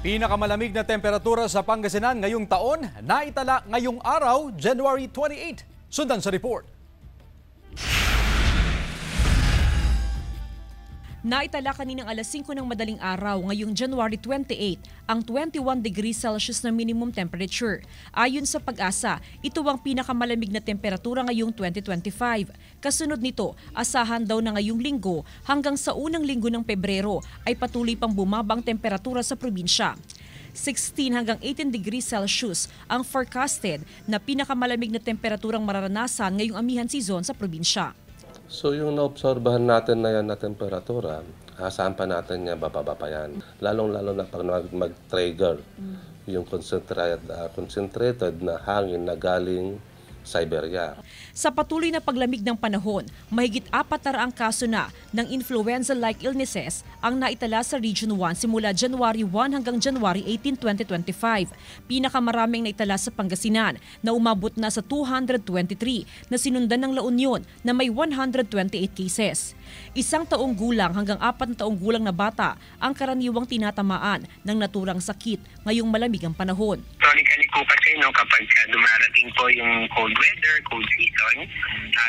Pinakamalamig na temperatura sa Pangasinan ngayong taon, naitala ngayong araw, January 28. Sundan sa report. Naitala kaninang alas 5 ng madaling araw ngayong January 28 ang 21 degrees Celsius na minimum temperature. Ayon sa Pag-asa, ito ang pinakamalamig na temperatura ngayong 2025. Kasunod nito, asahan daw na ngayong linggo hanggang sa unang linggo ng Pebrero ay patuloy pang bumaba ang temperatura sa probinsya. 16 hanggang 18 degrees Celsius ang forecasted na pinakamalamig na temperaturang mararanasan ngayong amihan season sa probinsya. So yung naobserbahan natin na yan na temperatura, saan pa natin niya bababa pa yan? Lalong-lalo na pag mag-trigger yung concentrated na hangin na galing Siberia. Sa patuloy na paglamig ng panahon, mahigit 400 kaso na ng influenza-like illnesses ang naitala sa Region 1 simula January 1 hanggang January 18, 2025. Pinakamaraming naitala sa Pangasinan na umabot na sa 223 na sinundan ng La Union na may 128 cases. 1 taong gulang hanggang 4 taong gulang na bata ang karaniwang tinatamaan ng naturang sakit ngayong malamig ang panahon. Historically po kasi kapag dumarating po yung cold weather, cold season,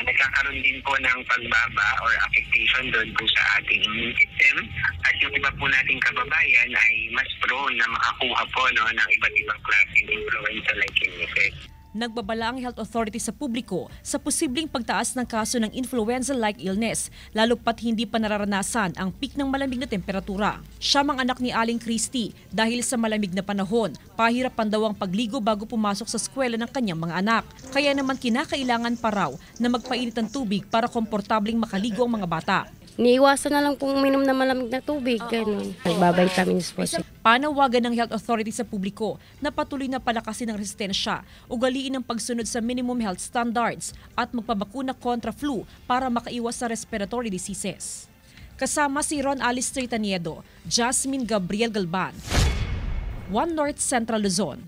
nagkakaroon din po ng pagbaba or affectation doon po sa ating immune system. At yung iba po nating kababayan ay mas prone na makakuha po ng iba't ibang klaseng influenza-like illnesses. Nagbabala ang Health Authority sa publiko sa posibleng pagtaas ng kaso ng influenza-like illness, lalo pat hindi pa nararanasan ang peak ng malamig na temperatura. Siya ang anak ni Aling Christy dahil sa malamig na panahon, pahirapan daw ang pagligo bago pumasok sa eskwela ng kanyang mga anak. Kaya naman kinakailangan pa raw na magpainit ng tubig para komportabling makaligo ang mga bata. Niiwasan na lang pong uminom na malamig na tubig, ganun. Nagbabitamins po siya. Panawagan ng Health Authority sa publiko na patuloy na palakasin ang resistensya, ugaliin ang pagsunod sa minimum health standards at magpabakuna kontra flu para makaiwas sa respiratory diseases. Kasama si Ron Alistair Taniedo, Jasmine Gabriel Galban, One North Central Luzon.